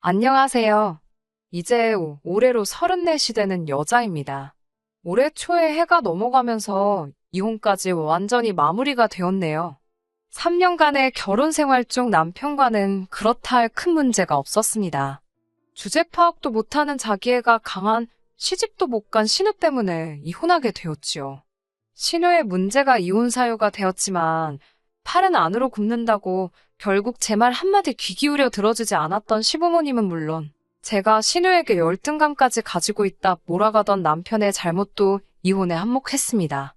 안녕하세요. 이제 올해로 34이 되는 여자입니다. 올해 초에 해가 넘어가면서 이혼까지 완전히 마무리가 되었네요. 3년간의 결혼 생활 중 남편과는 그렇다 할 큰 문제가 없었습니다. 주제 파악도 못하는 자기애가 강한 시집도 못 간 신우 때문에 이혼하게 되었지요. 신우의 문제가 이혼 사유가 되었지만 팔은 안으로 굽는다고 결국 제 말 한마디 귀 기울여 들어주지 않았던 시부모님은 물론 제가 신우에게 열등감까지 가지고 있다 몰아가던 남편의 잘못도 이혼에 한몫했습니다.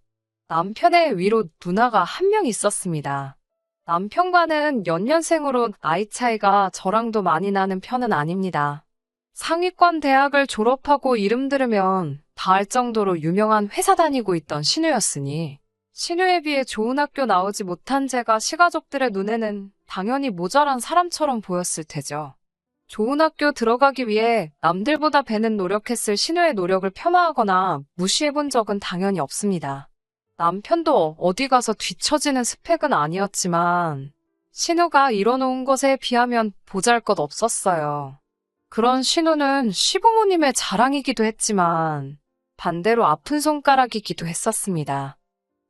남편의 위로 누나가 한 명 있었습니다. 남편과는 연년생으로 나이 차이가 저랑도 많이 나는 편은 아닙니다. 상위권 대학을 졸업하고 이름 들으면 다 알 정도로 유명한 회사 다니고 있던 신우였으니 신우에 비해 좋은 학교 나오지 못한 제가 시가족들의 눈에는 당연히 모자란 사람처럼 보였을 테죠. 좋은 학교 들어가기 위해 남들보다 배는 노력했을 신우의 노력을 폄하하거나 무시해본 적은 당연히 없습니다. 남편도 어디 가서 뒤처지는 스펙은 아니었지만 신우가 이뤄놓은 것에 비하면 보잘것 없었어요. 그런 신우는 시부모님의 자랑이기도 했지만 반대로 아픈 손가락이기도 했었습니다.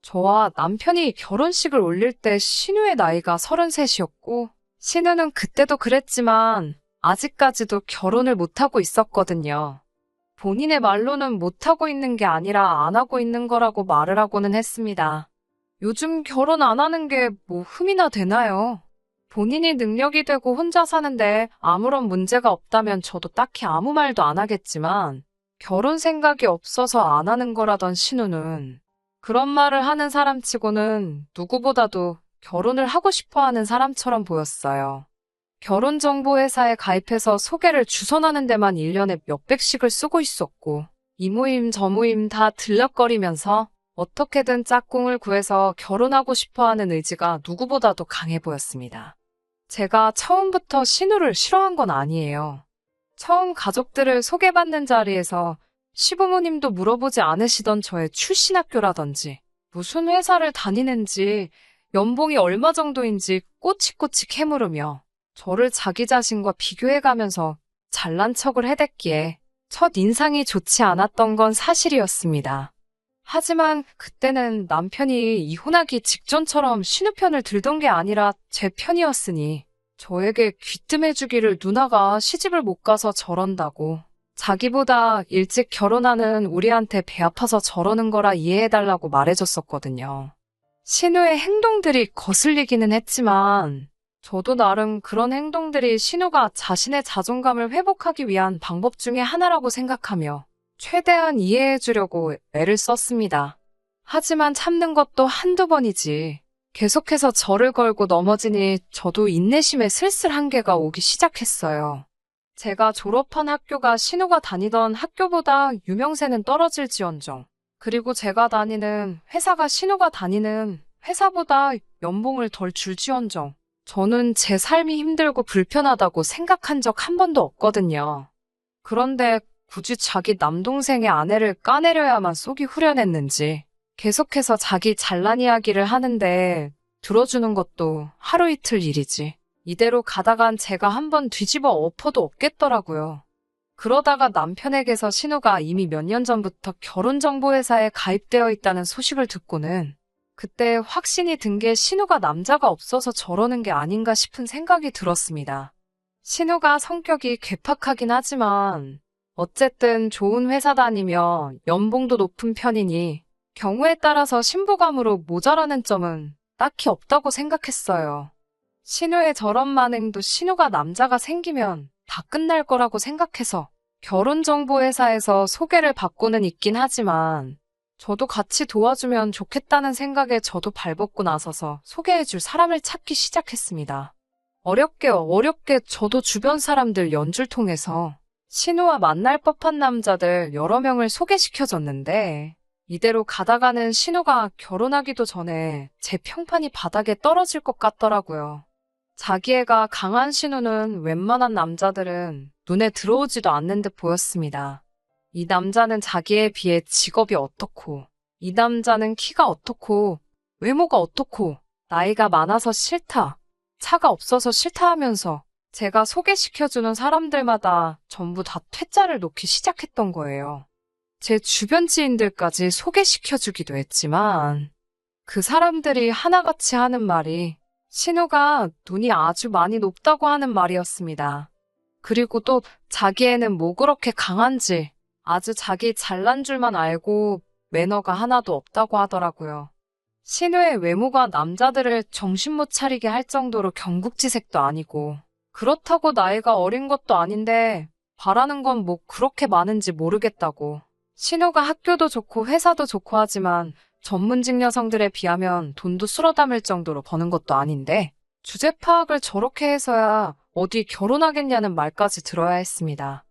저와 남편이 결혼식을 올릴 때 신우의 나이가 33이었고 신우는 그때도 그랬지만 아직까지도 결혼을 못하고 있었거든요. 본인의 말로는 못하고 있는 게 아니라 안 하고 있는 거라고 말을 하고는 했습니다. 요즘 결혼 안 하는 게 뭐 흠이나 되나요? 본인이 능력이 되고 혼자 사는데 아무런 문제가 없다면 저도 딱히 아무 말도 안 하겠지만 결혼 생각이 없어서 안 하는 거라던 신우는 그런 말을 하는 사람치고는 누구보다도 결혼을 하고 싶어 하는 사람처럼 보였어요. 결혼정보회사에 가입해서 소개를 주선하는 데만 1년에 몇백씩을 쓰고 있었고 이 모임 저 모임 다 들락거리면서 어떻게든 짝꿍을 구해서 결혼하고 싶어 하는 의지가 누구보다도 강해 보였습니다. 제가 처음부터 신우를 싫어한 건 아니에요. 처음 가족들을 소개받는 자리에서 시부모님도 물어보지 않으시던 저의 출신 학교라든지 무슨 회사를 다니는지 연봉이 얼마 정도인지 꼬치꼬치 캐물으며 저를 자기 자신과 비교해가면서 잘난 척을 해댔기에 첫 인상이 좋지 않았던 건 사실이었습니다. 하지만 그때는 남편이 이혼하기 직전처럼 신우 편을 들던 게 아니라 제 편이었으니 저에게 귀뜸해주기를 누나가 시집을 못 가서 저런다고 자기보다 일찍 결혼하는 우리한테 배 아파서 저러는 거라 이해해달라고 말해줬었거든요. 신우의 행동들이 거슬리기는 했지만 저도 나름 그런 행동들이 신우가 자신의 자존감을 회복하기 위한 방법 중에 하나라고 생각하며 최대한 이해해주려고 애를 썼습니다. 하지만 참는 것도 한두 번이지 계속해서 저를 걸고 넘어지니 저도 인내심에 슬슬 한계가 오기 시작했어요. 제가 졸업한 학교가 신우가 다니던 학교보다 유명세는 떨어질지언정 그리고 제가 다니는 회사가 신우가 다니는 회사보다 연봉을 덜 줄지언정 저는 제 삶이 힘들고 불편하다고 생각한 적 한 번도 없거든요. 그런데 굳이 자기 남동생의 아내를 까내려야만 속이 후련했는지 계속해서 자기 잘난 이야기를 하는데 들어주는 것도 하루 이틀 일이지. 이대로 가다간 제가 한번 뒤집어 엎어도 없겠더라고요. 그러다가 남편에게서 신우가 이미 몇 년 전부터 결혼정보회사에 가입되어 있다는 소식을 듣고는 그때 확신이 든 게 신우가 남자가 없어서 저러는 게 아닌가 싶은 생각이 들었습니다. 신우가 성격이 괴팍하긴 하지만 어쨌든 좋은 회사 다니며 연봉도 높은 편이니 경우에 따라서 신부감으로 모자라는 점은 딱히 없다고 생각했어요. 신우의 저런 만행도 신우가 남자가 생기면 다 끝날 거라고 생각해서 결혼정보회사에서 소개를 받고는 있긴 하지만 저도 같이 도와주면 좋겠다는 생각에 저도 발벗고 나서서 소개해줄 사람을 찾기 시작했습니다. 어렵게 저도 주변 사람들 연줄 통해서 신우와 만날 법한 남자들 여러 명을 소개시켜줬는데 이대로 가다가는 신우가 결혼하기도 전에 제 평판이 바닥에 떨어질 것 같더라고요. 자기애가 강한 신우는 웬만한 남자들은 눈에 들어오지도 않는 듯 보였습니다. 이 남자는 자기에 비해 직업이 어떻고, 이 남자는 키가 어떻고, 외모가 어떻고, 나이가 많아서 싫다, 차가 없어서 싫다 하면서 제가 소개시켜주는 사람들마다 전부 다 퇴짜를 놓기 시작했던 거예요. 제 주변 지인들까지 소개시켜주기도 했지만 그 사람들이 하나같이 하는 말이 신우가 눈이 아주 많이 높다고 하는 말이었습니다. 그리고 또 자기애는 뭐 그렇게 강한지 아주 자기 잘난 줄만 알고 매너가 하나도 없다고 하더라고요. 신우의 외모가 남자들을 정신 못 차리게 할 정도로 경국지색도 아니고 그렇다고 나이가 어린 것도 아닌데 바라는 건 뭐 그렇게 많은지 모르겠다고. 신우가 학교도 좋고 회사도 좋고 하지만 전문직 여성들에 비하면 돈도 쓸어 담을 정도로 버는 것도 아닌데 주제 파악을 저렇게 해서야 어디 결혼하겠냐는 말까지 들어야 했습니다.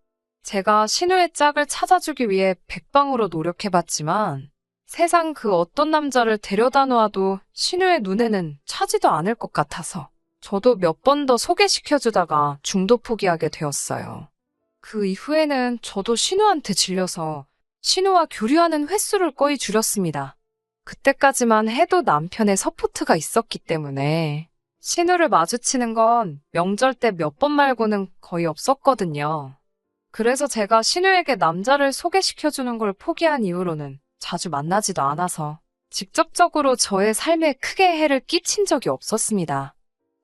제가 신우의 짝을 찾아주기 위해 백방으로 노력해봤지만 세상 그 어떤 남자를 데려다 놓아도 신우의 눈에는 차지도 않을 것 같아서 저도 몇 번 더 소개시켜주다가 중도 포기하게 되었어요. 그 이후에는 저도 신우한테 질려서 신우와 교류하는 횟수를 거의 줄였습니다. 그때까지만 해도 남편의 서포트가 있었기 때문에 신우를 마주치는 건 명절 때 몇 번 말고는 거의 없었거든요. 그래서 제가 신우에게 남자를 소개시켜주는 걸 포기한 이후로는 자주 만나지도 않아서 직접적으로 저의 삶에 크게 해를 끼친 적이 없었습니다.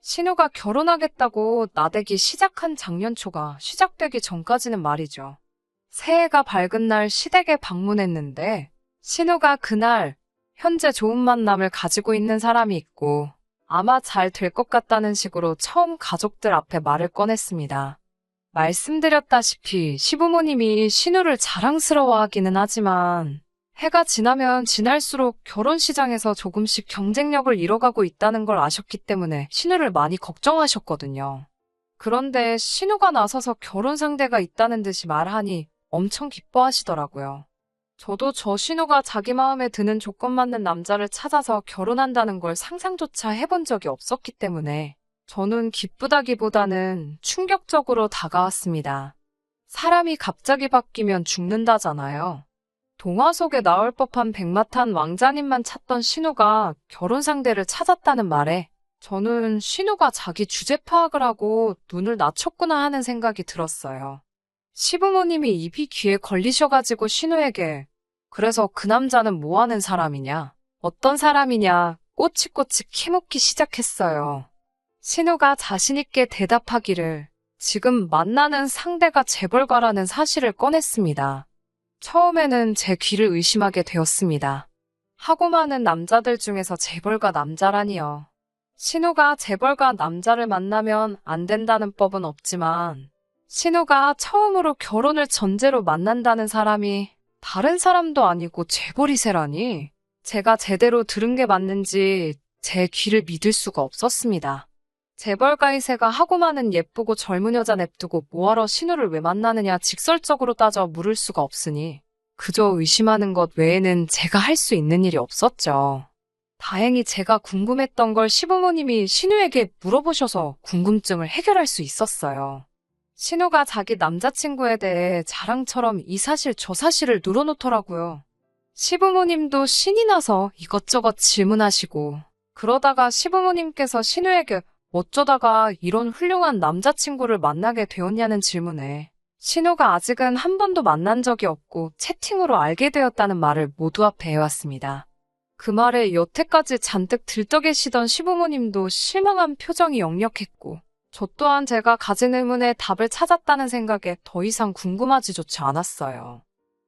신우가 결혼하겠다고 나대기 시작한 작년 초가 시작되기 전까지는 말이죠. 새해가 밝은 날 시댁에 방문했는데 신우가 그날 현재 좋은 만남을 가지고 있는 사람이 있고 아마 잘 될 것 같다는 식으로 처음 가족들 앞에 말을 꺼냈습니다. 말씀드렸다시피 시부모님이 신우를 자랑스러워하기는 하지만 해가 지나면 지날수록 결혼 시장에서 조금씩 경쟁력을 잃어가고 있다는 걸 아셨기 때문에 신우를 많이 걱정하셨거든요. 그런데 신우가 나서서 결혼 상대가 있다는 듯이 말하니 엄청 기뻐하시더라고요. 저도 저 신우가 자기 마음에 드는 조건 맞는 남자를 찾아서 결혼한다는 걸 상상조차 해본 적이 없었기 때문에 저는 기쁘다기보다는 충격적으로 다가왔습니다. 사람이 갑자기 바뀌면 죽는다잖아요. 동화 속에 나올 법한 백마탄 왕자님만 찾던 신우가 결혼 상대를 찾았다는 말에 저는 신우가 자기 주제 파악을 하고 눈을 낮췄구나 하는 생각이 들었어요. 시부모님이 입이 귀에 걸리셔가지고 신우에게 그래서 그 남자는 뭐 하는 사람이냐? 어떤 사람이냐? 꼬치꼬치 캐묻기 시작했어요. 신우가 자신있게 대답하기를 지금 만나는 상대가 재벌가라는 사실을 꺼냈습니다. 처음에는 제 귀를 의심하게 되었습니다. 하고 많은 남자들 중에서 재벌가 남자라니요. 신우가 재벌가 남자를 만나면 안 된다는 법은 없지만 신우가 처음으로 결혼을 전제로 만난다는 사람이 다른 사람도 아니고 재벌이세라니 제가 제대로 들은 게 맞는지 제 귀를 믿을 수가 없었습니다. 재벌가이세가 하고 많은 예쁘고 젊은 여자 냅두고 뭐하러 신우를 왜 만나느냐 직설적으로 따져 물을 수가 없으니 그저 의심하는 것 외에는 제가 할 수 있는 일이 없었죠. 다행히 제가 궁금했던 걸 시부모님이 신우에게 물어보셔서 궁금증을 해결할 수 있었어요. 신우가 자기 남자친구에 대해 자랑처럼 이 사실 저 사실을 늘어놓더라고요. 시부모님도 신이 나서 이것저것 질문하시고 그러다가 시부모님께서 신우에게 어쩌다가 이런 훌륭한 남자친구를 만나게 되었냐는 질문에 신우가 아직은 한 번도 만난 적이 없고 채팅으로 알게 되었다는 말을 모두 앞에 해왔습니다. 그 말에 여태까지 잔뜩 들떠계시던 시부모님도 실망한 표정이 역력했고 저 또한 제가 가진 의문에 답을 찾았다는 생각에 더 이상 궁금하지조차 않았어요.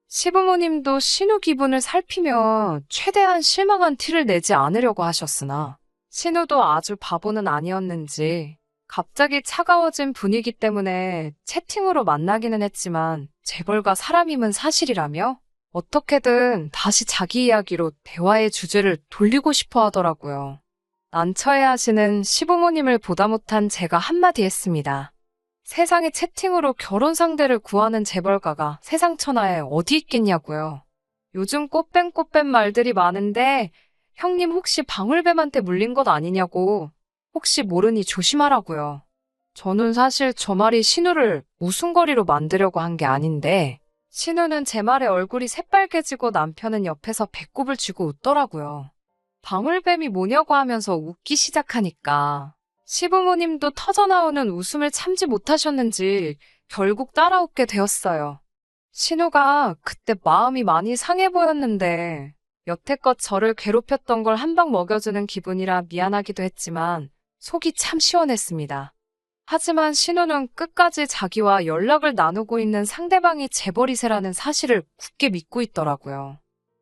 시부모님도 신우 기분을 살피며 최대한 실망한 티를 내지 않으려고 하셨으나 신우도 아주 바보는 아니었는지 갑자기 차가워진 분위기 때문에 채팅으로 만나기는 했지만 재벌가 사람임은 사실이라며 어떻게든 다시 자기 이야기로 대화의 주제를 돌리고 싶어 하더라고요. 난처해하시는 시부모님을 보다 못한 제가 한마디 했습니다. 세상에 채팅으로 결혼 상대를 구하는 재벌가가 세상 천하에 어디 있겠냐고요. 요즘 꽃뱀 말들이 많은데 형님 혹시 방울뱀한테 물린 것 아니냐고 혹시 모르니 조심하라고요. 저는 사실 저 말이 신우를 웃음거리로 만들려고 한 게 아닌데 신우는 제 말에 얼굴이 새빨개지고 남편은 옆에서 배꼽을 쥐고 웃더라고요. 방울뱀이 뭐냐고 하면서 웃기 시작하니까 시부모님도 터져나오는 웃음을 참지 못하셨는지 결국 따라웃게 되었어요. 신우가 그때 마음이 많이 상해 보였는데 여태껏 저를 괴롭혔던 걸 한 방 먹여주는 기분이라 미안하기도 했지만 속이 참 시원했습니다. 하지만 신우는 끝까지 자기와 연락을 나누고 있는 상대방이 재벌이세라는 사실을 굳게 믿고 있더라고요.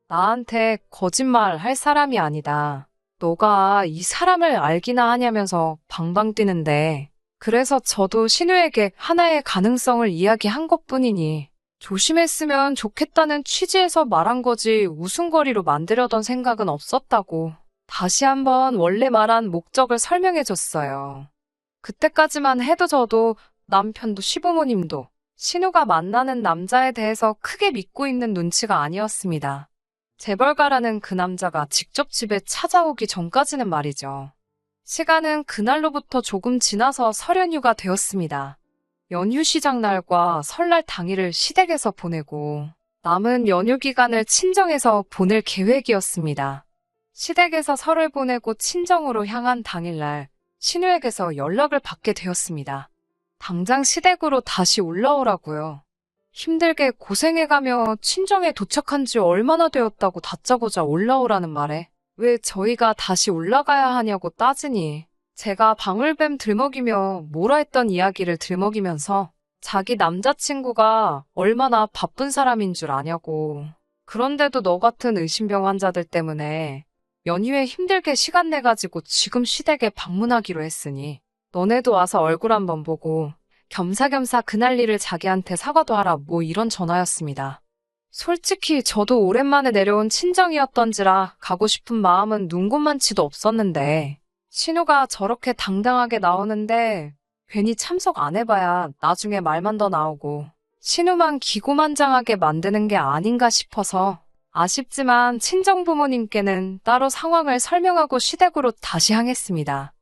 나한테 거짓말 할 사람이 아니다. 너가 이 사람을 알기나 하냐면서 방방 뛰는데, 그래서 저도 신우에게 하나의 가능성을 이야기한 것뿐이니 조심했으면 좋겠다는 취지에서 말한 거지 웃음거리로 만들려던 생각은 없었다고 다시 한번 원래 말한 목적을 설명해줬어요. 그때까지만 해도 저도 남편도 시부모님도 신우가 만나는 남자에 대해서 크게 믿고 있는 눈치가 아니었습니다. 재벌가라는 그 남자가 직접 집에 찾아오기 전까지는 말이죠. 시간은 그날로부터 조금 지나서 설 연휴가 되었습니다. 연휴 시작 날과 설날 당일을 시댁에서 보내고 남은 연휴 기간을 친정에서 보낼 계획이었습니다. 시댁에서 설을 보내고 친정으로 향한 당일날 신우에게서 연락을 받게 되었습니다. 당장 시댁으로 다시 올라오라고요. 힘들게 고생해가며 친정에 도착한 지 얼마나 되었다고 다짜고짜 올라오라는 말에 왜 저희가 다시 올라가야 하냐고 따지니 제가 방울뱀 들먹이며 뭐라 했던 이야기를 들먹이면서 자기 남자친구가 얼마나 바쁜 사람인 줄 아냐고. 그런데도 너 같은 의심병 환자들 때문에 연휴에 힘들게 시간 내가지고 지금 시댁에 방문하기로 했으니 너네도 와서 얼굴 한번 보고 겸사겸사 그날 일을 자기한테 사과도 하라 뭐 이런 전화였습니다. 솔직히 저도 오랜만에 내려온 친정이었던지라 가고 싶은 마음은 눈곱만치도 없었는데 신우가 저렇게 당당하게 나오는데 괜히 참석 안 해봐야 나중에 말만 더 나오고 신우만 기고만장하게 만드는 게 아닌가 싶어서 아쉽지만 친정부모님께는 따로 상황을 설명하고 시댁으로 다시 향했습니다.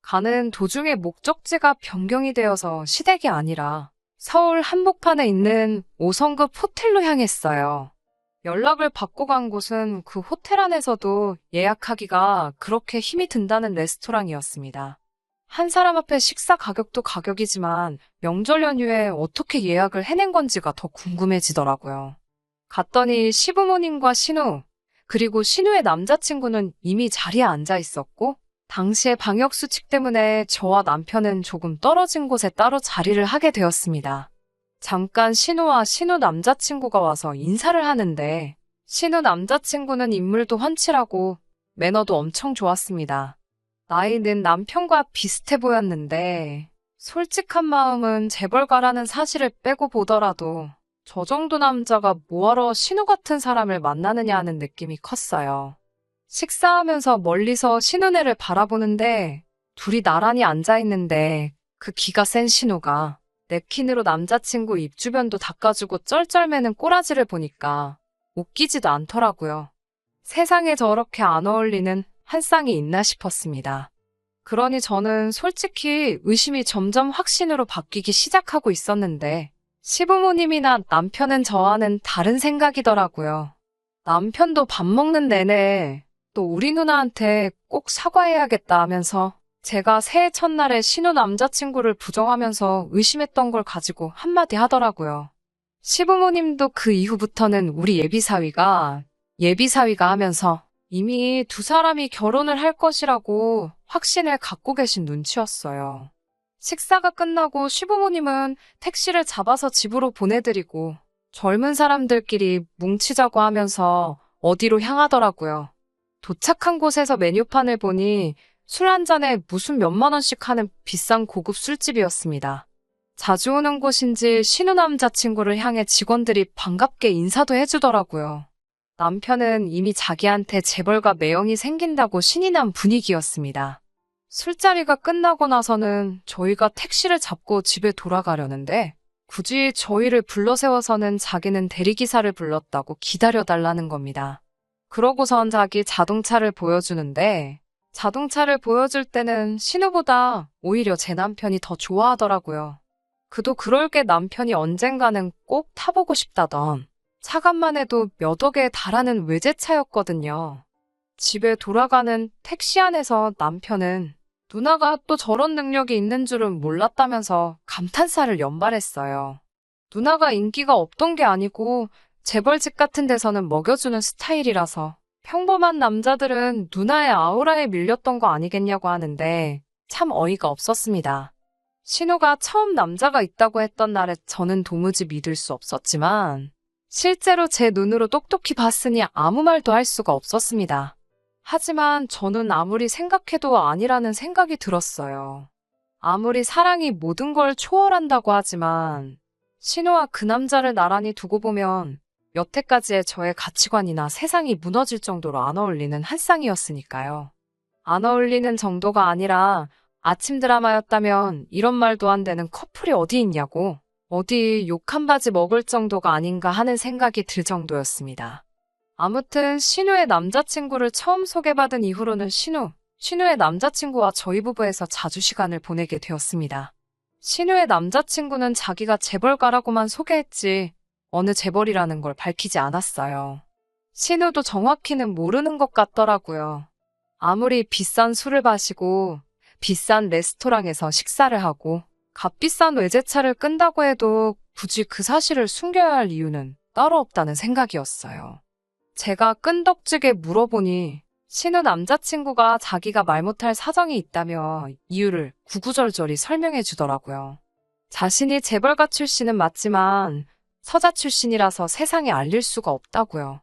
가는 도중에 목적지가 변경이 되어서 시댁이 아니라 서울 한복판에 있는 5성급 호텔로 향했어요. 연락을 받고 간 곳은 그 호텔 안에서도 예약하기가 그렇게 힘이 든다는 레스토랑이었습니다. 한 사람 앞에 식사 가격도 가격이지만 명절 연휴에 어떻게 예약을 해낸 건지가 더 궁금해지더라고요. 갔더니 시부모님과 신우, 그리고 신우의 남자친구는 이미 자리에 앉아 있었고 당시에 방역수칙 때문에 저와 남편은 조금 떨어진 곳에 따로 자리를 하게 되었습니다. 잠깐 신우와 신우 남자친구가 와서 인사를 하는데 신우 남자친구는 인물도 훤칠하고 매너도 엄청 좋았습니다. 나이는 남편과 비슷해 보였는데 솔직한 마음은 재벌가라는 사실을 빼고 보더라도 저 정도 남자가 뭐하러 신우 같은 사람을 만나느냐 하는 느낌이 컸어요. 식사하면서 멀리서 신우네를 바라보는데 둘이 나란히 앉아있는데 그 기가 센 신우가 냅킨으로 남자친구 입 주변도 닦아주고 쩔쩔매는 꼬라지를 보니까 웃기지도 않더라고요. 세상에 저렇게 안 어울리는 한 쌍이 있나 싶었습니다. 그러니 저는 솔직히 의심이 점점 확신으로 바뀌기 시작하고 있었는데 시부모님이나 남편은 저와는 다른 생각이더라고요. 남편도 밥 먹는 내내 또 우리 누나한테 꼭 사과해야겠다 하면서 제가 새해 첫날에 신우 남자친구를 부정하면서 의심했던 걸 가지고 한마디 하더라고요. 시부모님도 그 이후부터는 우리 예비사위가 하면서 이미 두 사람이 결혼을 할 것이라고 확신을 갖고 계신 눈치였어요. 식사가 끝나고 시부모님은 택시를 잡아서 집으로 보내드리고 젊은 사람들끼리 뭉치자고 하면서 어디로 향하더라고요. 도착한 곳에서 메뉴판을 보니 술 한 잔에 무슨 몇만 원씩 하는 비싼 고급 술집이었습니다. 자주 오는 곳인지 신우 남자친구를 향해 직원들이 반갑게 인사도 해주더라고요. 남편은 이미 자기한테 재벌가 매형이 생긴다고 신이 난 분위기였습니다. 술자리가 끝나고 나서는 저희가 택시를 잡고 집에 돌아가려는데 굳이 저희를 불러세워서는 자기는 대리기사를 불렀다고 기다려달라는 겁니다. 그러고선 자기 자동차를 보여주는데 자동차를 보여줄 때는 신우보다 오히려 제 남편이 더 좋아하더라고요. 그도 그럴 게 남편이 언젠가는 꼭 타보고 싶다던 차값만 해도 몇 억에 달하는 외제차였거든요. 집에 돌아가는 택시 안에서 남편은 누나가 또 저런 능력이 있는 줄은 몰랐다면서 감탄사를 연발했어요. 누나가 인기가 없던 게 아니고 재벌집 같은 데서는 먹여주는 스타일이라서 평범한 남자들은 누나의 아우라에 밀렸던 거 아니겠냐고 하는데 참 어이가 없었습니다. 신우가 처음 남자가 있다고 했던 날에 저는 도무지 믿을 수 없었지만 실제로 제 눈으로 똑똑히 봤으니 아무 말도 할 수가 없었습니다. 하지만 저는 아무리 생각해도 아니라는 생각이 들었어요. 아무리 사랑이 모든 걸 초월한다고 하지만 신우와 그 남자를 나란히 두고 보면 여태까지의 저의 가치관이나 세상이 무너질 정도로 안 어울리는 한 쌍이었으니까요. 안 어울리는 정도가 아니라 아침 드라마였다면 이런 말도 안 되는 커플이 어디 있냐고 어디 욕 한 바지 먹을 정도가 아닌가 하는 생각이 들 정도였습니다. 아무튼 신우의 남자친구를 처음 소개받은 이후로는 신우의 남자친구와 저희 부부에서 자주 시간을 보내게 되었습니다. 신우의 남자친구는 자기가 재벌가라고만 소개했지 어느 재벌이라는 걸 밝히지 않았어요. 신우도 정확히는 모르는 것 같더라고요. 아무리 비싼 술을 마시고 비싼 레스토랑에서 식사를 하고 값비싼 외제차를 끈다고 해도 굳이 그 사실을 숨겨야 할 이유는 따로 없다는 생각이었어요. 제가 끈덕지게 물어보니 신우 남자친구가 자기가 말 못할 사정이 있다며 이유를 구구절절히 설명해 주더라고요. 자신이 재벌가 출신은 맞지만 서자 출신이라서 세상에 알릴 수가 없다고요.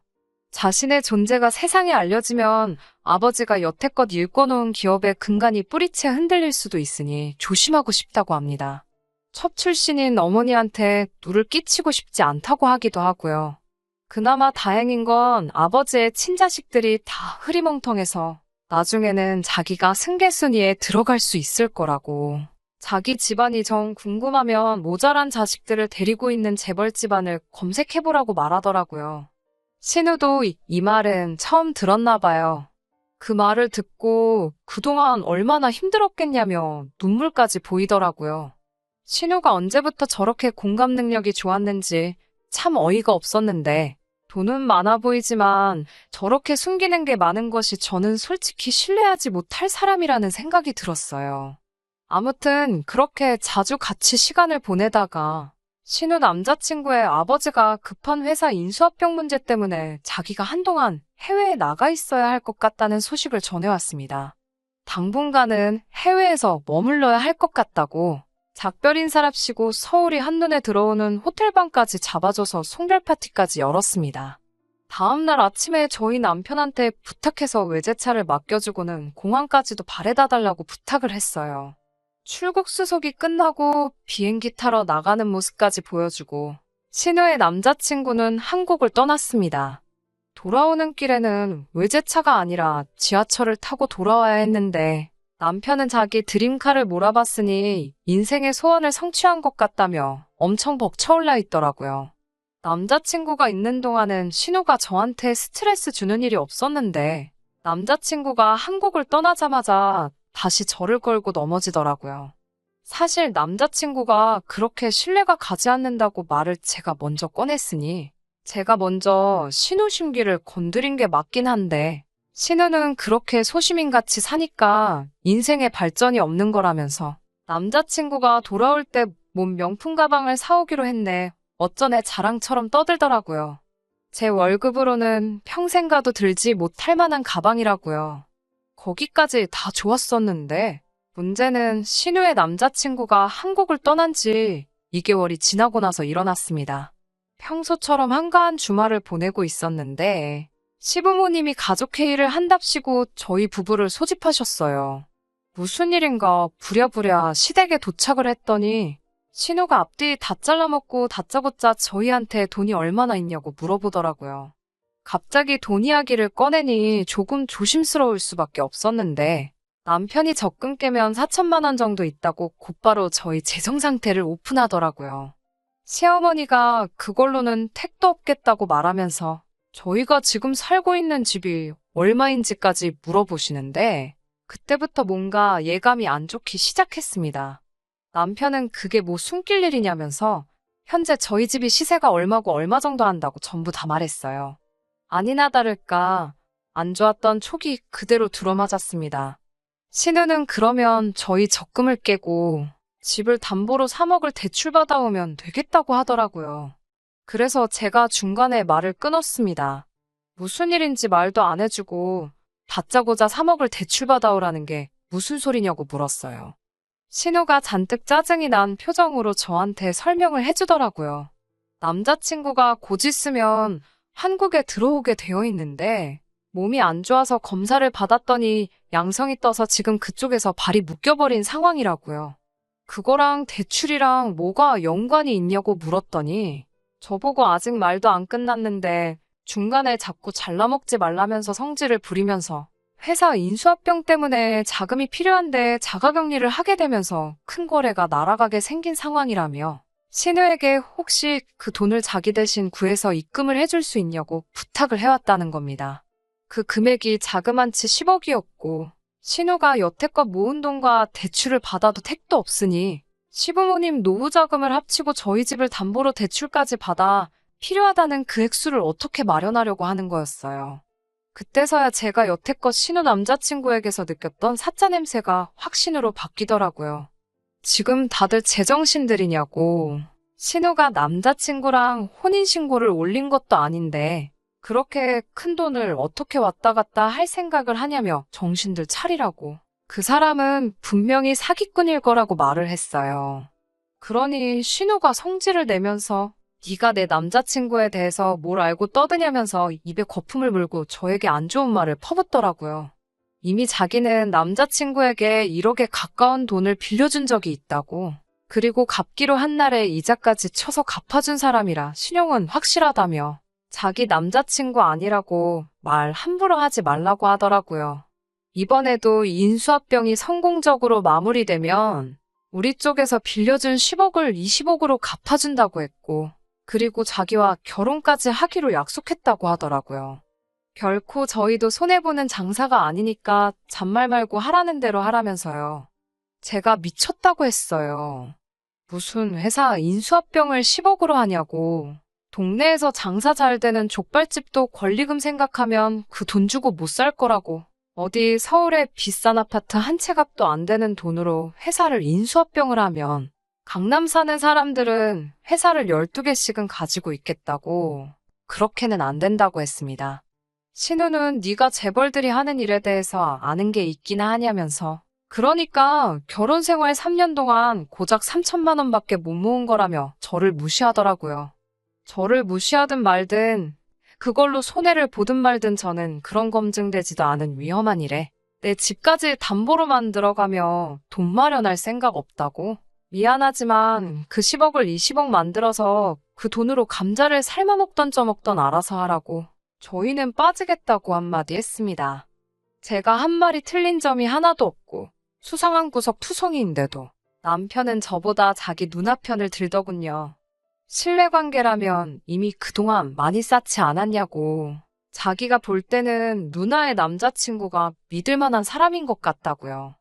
자신의 존재가 세상에 알려지면 아버지가 여태껏 일궈놓은 기업의 근간이 뿌리채 흔들릴 수도 있으니 조심하고 싶다고 합니다. 첩 출신인 어머니한테 누를 끼치고 싶지 않다고 하기도 하고요. 그나마 다행인 건 아버지의 친자식들이 다 흐리멍텅해서 나중에는 자기가 승계순위에 들어갈 수 있을 거라고. 자기 집안이 정 궁금하면 모자란 자식들을 데리고 있는 재벌 집안을 검색해보라고 말하더라고요. 신우도 이 말은 처음 들었나 봐요. 그 말을 듣고 그동안 얼마나 힘들었겠냐며 눈물까지 보이더라고요. 신우가 언제부터 저렇게 공감 능력이 좋았는지 참 어이가 없었는데 돈은 많아 보이지만 저렇게 숨기는 게 많은 것이 저는 솔직히 신뢰하지 못할 사람이라는 생각이 들었어요. 아무튼 그렇게 자주 같이 시간을 보내다가 신우 남자친구의 아버지가 급한 회사 인수합병 문제 때문에 자기가 한동안 해외에 나가 있어야 할 것 같다는 소식을 전해왔습니다. 당분간은 해외에서 머물러야 할 것 같다고 작별 인사랍시고 서울이 한눈에 들어오는 호텔방까지 잡아줘서 송별 파티까지 열었습니다. 다음날 아침에 저희 남편한테 부탁해서 외제차를 맡겨주고는 공항까지도 바래다 달라고 부탁을 했어요. 출국 수속이 끝나고 비행기 타러 나가는 모습까지 보여주고 신우의 남자친구는 한국을 떠났습니다. 돌아오는 길에는 외제차가 아니라 지하철을 타고 돌아와야 했는데 남편은 자기 드림카를 몰아봤으니 인생의 소원을 성취한 것 같다며 엄청 벅차올라 있더라고요. 남자친구가 있는 동안은 신우가 저한테 스트레스 주는 일이 없었는데 남자친구가 한국을 떠나자마자 다시 저를 걸고 넘어지더라고요. 사실 남자친구가 그렇게 신뢰가 가지 않는다고 말을 제가 먼저 꺼냈으니 제가 먼저 신우 심기를 건드린 게 맞긴 한데 신우는 그렇게 소시민같이 사니까 인생에 발전이 없는 거라면서 남자친구가 돌아올 때 몸 명품 가방을 사오기로 했네. 어쩌네 자랑처럼 떠들더라고요. 제 월급으로는 평생 가도 들지 못할 만한 가방이라고요. 거기까지 다 좋았었는데 문제는 신우의 남자친구가 한국을 떠난 지 2개월이 지나고 나서 일어났습니다. 평소처럼 한가한 주말을 보내고 있었는데 시부모님이 가족회의를 한답시고 저희 부부를 소집하셨어요. 무슨 일인가 부랴부랴 시댁에 도착을 했더니 신우가 앞뒤 다 잘라먹고 다짜고짜 저희한테 돈이 얼마나 있냐고 물어보더라고요. 갑자기 돈 이야기를 꺼내니 조금 조심스러울 수밖에 없었는데 남편이 적금 깨면 4천만 원 정도 있다고 곧바로 저희 재정 상태를 오픈하더라고요. 시어머니가 그걸로는 택도 없겠다고 말하면서 저희가 지금 살고 있는 집이 얼마인지까지 물어보시는데 그때부터 뭔가 예감이 안 좋기 시작했습니다. 남편은 그게 뭐 숨길 일이냐면서 현재 저희 집이 시세가 얼마고 얼마 정도 한다고 전부 다 말했어요. 아니나 다를까 안 좋았던 촉이 그대로 들어맞았습니다. 신우는 그러면 저희 적금을 깨고 집을 담보로 3억을 대출받아오면 되겠다고 하더라고요. 그래서 제가 중간에 말을 끊었습니다. 무슨 일인지 말도 안 해주고 다짜고짜 3억을 대출받아오라는 게 무슨 소리냐고 물었어요. 신우가 잔뜩 짜증이 난 표정으로 저한테 설명을 해주더라고요. 남자친구가 곧 있으면 한국에 들어오게 되어 있는데 몸이 안 좋아서 검사를 받았더니 양성이 떠서 지금 그쪽에서 발이 묶여버린 상황이라고요. 그거랑 대출이랑 뭐가 연관이 있냐고 물었더니 저보고 아직 말도 안 끝났는데 중간에 자꾸 잘라먹지 말라면서 성질을 부리면서 회사 인수합병 때문에 자금이 필요한데 자가격리를 하게 되면서 큰 거래가 날아가게 생긴 상황이라며 신우에게 혹시 그 돈을 자기 대신 구해서 입금을 해줄 수 있냐고 부탁을 해왔다는 겁니다. 그 금액이 자그만치 10억이었고 신우가 여태껏 모은 돈과 대출을 받아도 택도 없으니 시부모님 노후자금을 합치고 저희 집을 담보로 대출까지 받아 필요하다는 그 액수를 어떻게 마련하려고 하는 거였어요. 그때서야 제가 여태껏 신우 남자친구에게서 느꼈던 사짜 냄새가 확신으로 바뀌더라고요. 지금 다들 제정신들이냐고. 신우가 남자친구랑 혼인신고를 올린 것도 아닌데 그렇게 큰 돈을 어떻게 왔다 갔다 할 생각을 하냐며 정신들 차리라고. 그 사람은 분명히 사기꾼일 거라고 말을 했어요. 그러니 신우가 성질을 내면서 네가 내 남자친구에 대해서 뭘 알고 떠드냐면서 입에 거품을 물고 저에게 안 좋은 말을 퍼붓더라고요. 이미 자기는 남자친구에게 1억에 가까운 돈을 빌려준 적이 있다고. 그리고 갚기로 한 날에 이자까지 쳐서 갚아준 사람이라 신용은 확실하다며 자기 남자친구 아니라고 말 함부로 하지 말라고 하더라고요. 이번에도 인수합병이 성공적으로 마무리되면 우리 쪽에서 빌려준 10억을 20억으로 갚아준다고 했고 그리고 자기와 결혼까지 하기로 약속했다고 하더라고요. 결코 저희도 손해보는 장사가 아니니까 잔말 말고 하라는 대로 하라면서요. 제가 미쳤다고 했어요. 무슨 회사 인수합병을 10억으로 하냐고. 동네에서 장사 잘 되는 족발집도 권리금 생각하면 그 돈 주고 못 살 거라고. 어디 서울의 비싼 아파트 한 채 값도 안 되는 돈으로 회사를 인수합병을 하면 강남 사는 사람들은 회사를 12개씩은 가지고 있겠다고. 그렇게는 안 된다고 했습니다. 신우는 네가 재벌들이 하는 일에 대해서 아는 게 있기나 하냐면서 그러니까 결혼 생활 3년 동안 고작 3천만 원밖에 못 모은 거라며 저를 무시하더라고요. 저를 무시하든 말든 그걸로 손해를 보든 말든 저는 그런 검증되지도 않은 위험한 일에 내 집까지 담보로만 들어가며 돈 마련할 생각 없다고. 미안하지만 그 10억을 20억 만들어서 그 돈으로 감자를 삶아먹던 쪄먹던 알아서 하라고. 저희는 빠지겠다고 한마디 했습니다. 제가 한 말이 틀린 점이 하나도 없고 수상한 구석 투성이인데도 남편은 저보다 자기 누나 편을 들더군요. 신뢰관계라면 이미 그동안 많이 쌓지 않았냐고. 자기가 볼 때는 누나의 남자친구가 믿을 만한 사람인 것 같다고요.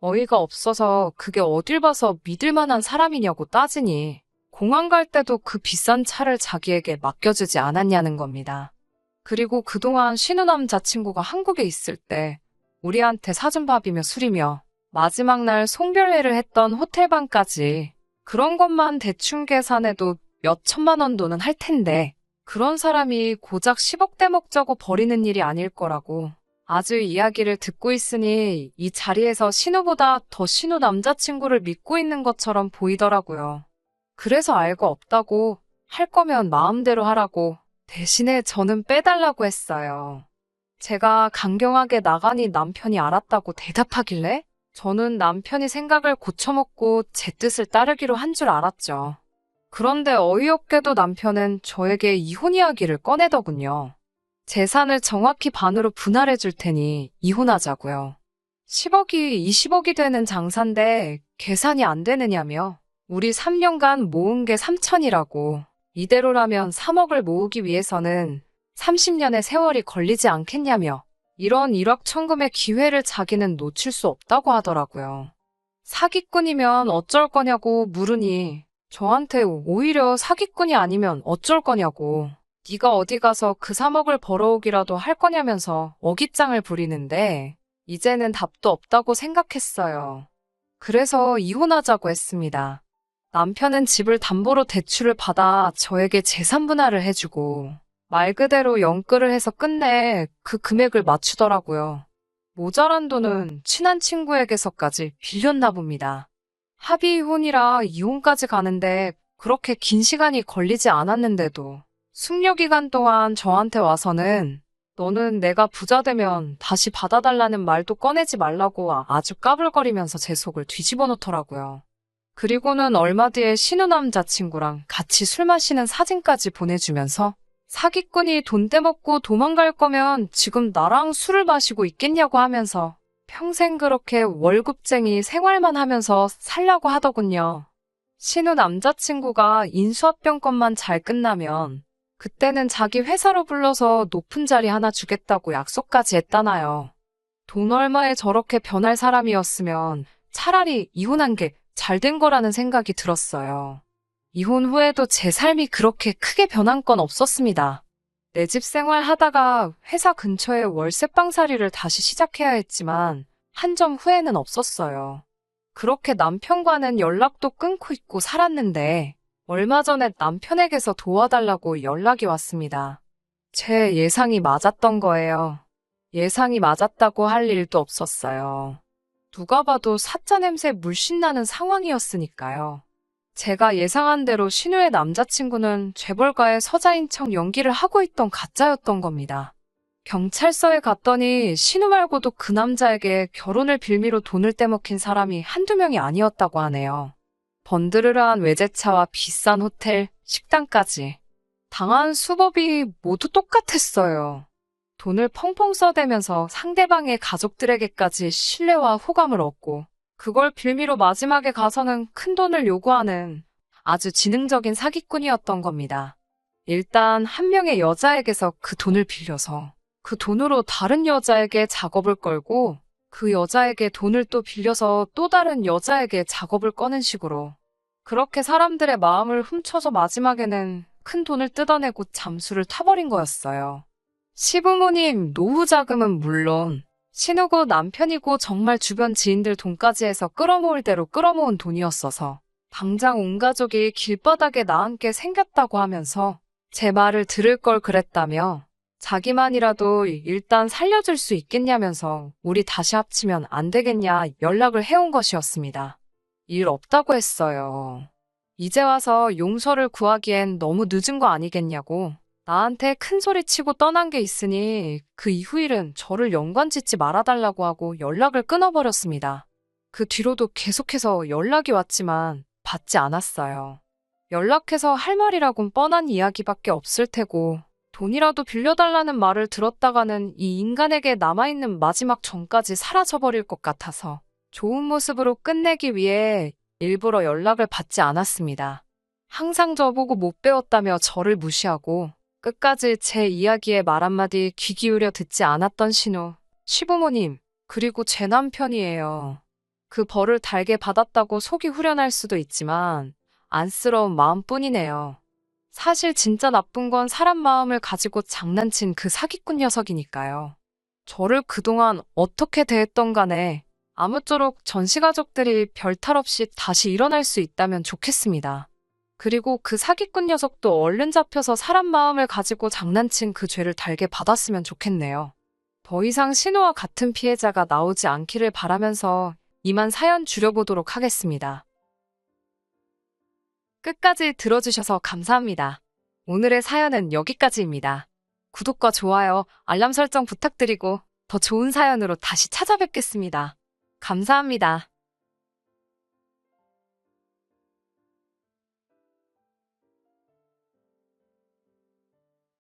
어이가 없어서 그게 어딜 봐서 믿을 만한 사람이냐고 따지니 공항 갈 때도 그 비싼 차를 자기에게 맡겨주지 않았냐는 겁니다. 그리고 그동안 신우 남자친구가 한국에 있을 때 우리한테 사준 밥이며 술이며 마지막 날 송별회를 했던 호텔방까지 그런 것만 대충 계산해도 몇 천만 원 돈은 할 텐데 그런 사람이 고작 10억대 먹자고 버리는 일이 아닐 거라고. 아주 이야기를 듣고 있으니 이 자리에서 신우보다 더 신우 남자친구를 믿고 있는 것처럼 보이더라고요. 그래서 알고 없다고 할 거면 마음대로 하라고 대신에 저는 빼달라고 했어요. 제가 강경하게 나가니 남편이 알았다고 대답하길래 저는 남편이 생각을 고쳐먹고 제 뜻을 따르기로 한 줄 알았죠. 그런데 어이없게도 남편은 저에게 이혼 이야기를 꺼내더군요. 재산을 정확히 반으로 분할해 줄 테니 이혼하자고요. 10억이 20억이 되는 장사인데 계산이 안 되느냐며 우리 3년간 모은 게 3천이라고. 이대로라면 3억을 모으기 위해서는 30년의 세월이 걸리지 않겠냐며 이런 일확천금의 기회를 자기는 놓칠 수 없다고 하더라고요. 사기꾼이면 어쩔 거냐고 물으니 저한테 오히려 사기꾼이 아니면 어쩔 거냐고. 네가 어디 가서 그 3억을 벌어오기라도 할 거냐면서 어깃장을 부리는데 이제는 답도 없다고 생각했어요. 그래서 이혼하자고 했습니다. 남편은 집을 담보로 대출을 받아 저에게 재산 분할을 해주고 말 그대로 연끌을 해서 끝내 그 금액을 맞추더라고요. 모자란 돈은 친한 친구에게서까지 빌렸나 봅니다. 합의 이혼이라 이혼까지 가는데 그렇게 긴 시간이 걸리지 않았는데도 숙려 기간 동안 저한테 와서는 너는 내가 부자 되면 다시 받아달라는 말도 꺼내지 말라고 아주 까불거리면서 제 속을 뒤집어 놓더라고요. 그리고는 얼마 뒤에 신우 남자친구랑 같이 술 마시는 사진까지 보내주면서 사기꾼이 돈 떼먹고 도망갈 거면 지금 나랑 술을 마시고 있겠냐고 하면서 평생 그렇게 월급쟁이 생활만 하면서 살라고 하더군요. 신우 남자친구가 인수합병건만 잘 끝나면 그때는 자기 회사로 불러서 높은 자리 하나 주겠다고 약속까지 했다나요. 돈 얼마에 저렇게 변할 사람이었으면 차라리 이혼한 게 잘 된 거라는 생각이 들었어요. 이혼 후에도 제 삶이 그렇게 크게 변한 건 없었습니다. 내 집 생활 하다가 회사 근처에 월세방살이를 다시 시작해야 했지만 한 점 후회는 없었어요. 그렇게 남편과는 연락도 끊고 있고 살았는데 얼마 전에 남편에게서 도와달라고 연락이 왔습니다. 제 예상이 맞았던 거예요. 예상이 맞았다고 할 일도 없었어요. 누가 봐도 사짜 냄새 물씬 나는 상황이었으니까요. 제가 예상한 대로 신우의 남자친구는 재벌가의 서자인 척 연기를 하고 있던 가짜였던 겁니다. 경찰서에 갔더니 신우 말고도 그 남자에게 결혼을 빌미로 돈을 떼먹힌 사람이 한두 명이 아니었다고 하네요. 번드르르한 외제차와 비싼 호텔, 식당까지. 당한 수법이 모두 똑같았어요. 돈을 펑펑 써대면서 상대방의 가족들에게까지 신뢰와 호감을 얻고 그걸 빌미로 마지막에 가서는 큰 돈을 요구하는 아주 지능적인 사기꾼이었던 겁니다. 일단 한 명의 여자에게서 그 돈을 빌려서 그 돈으로 다른 여자에게 작업을 걸고 그 여자에게 돈을 또 빌려서 또 다른 여자에게 작업을 꺼는 식으로 그렇게 사람들의 마음을 훔쳐서 마지막에는 큰 돈을 뜯어내고 잠수를 타버린 거였어요. 시부모님 노후 자금은 물론 신우고 남편이고 정말 주변 지인들 돈까지 해서 끌어모을 대로 끌어모은 돈이었어서 당장 온 가족이 길바닥에 나앉게 생겼다고 하면서 제 말을 들을 걸 그랬다며 자기만이라도 일단 살려줄 수 있겠냐면서 우리 다시 합치면 안 되겠냐 연락을 해온 것이었습니다. 일 없다고 했어요. 이제 와서 용서를 구하기엔 너무 늦은 거 아니겠냐고 나한테 큰 소리 치고 떠난 게 있으니 그 이후 일은 저를 연관짓지 말아달라고 하고 연락을 끊어버렸습니다. 그 뒤로도 계속해서 연락이 왔지만 받지 않았어요. 연락해서 할 말이라곤 뻔한 이야기밖에 없을 테고 돈이라도 빌려달라는 말을 들었다가는 이 인간에게 남아있는 마지막 정까지 사라져버릴 것 같아서 좋은 모습으로 끝내기 위해 일부러 연락을 받지 않았습니다. 항상 저보고 못 배웠다며 저를 무시하고 끝까지 제 이야기에 말 한마디 귀 기울여 듣지 않았던 신우, 시부모님, 그리고 제 남편이에요. 그 벌을 달게 받았다고 속이 후련할 수도 있지만 안쓰러운 마음뿐이네요. 사실 진짜 나쁜 건 사람 마음을 가지고 장난친 그 사기꾼 녀석이니까요. 저를 그동안 어떻게 대했던 간에 아무쪼록 전시가족들이 별탈 없이 다시 일어날 수 있다면 좋겠습니다. 그리고 그 사기꾼 녀석도 얼른 잡혀서 사람 마음을 가지고 장난친 그 죄를 달게 받았으면 좋겠네요. 더 이상 신우와 같은 피해자가 나오지 않기를 바라면서 이만 사연 줄여보도록 하겠습니다. 끝까지 들어주셔서 감사합니다. 오늘의 사연은 여기까지입니다. 구독과 좋아요, 알람 설정 부탁드리고 더 좋은 사연으로 다시 찾아뵙겠습니다. 감사합니다.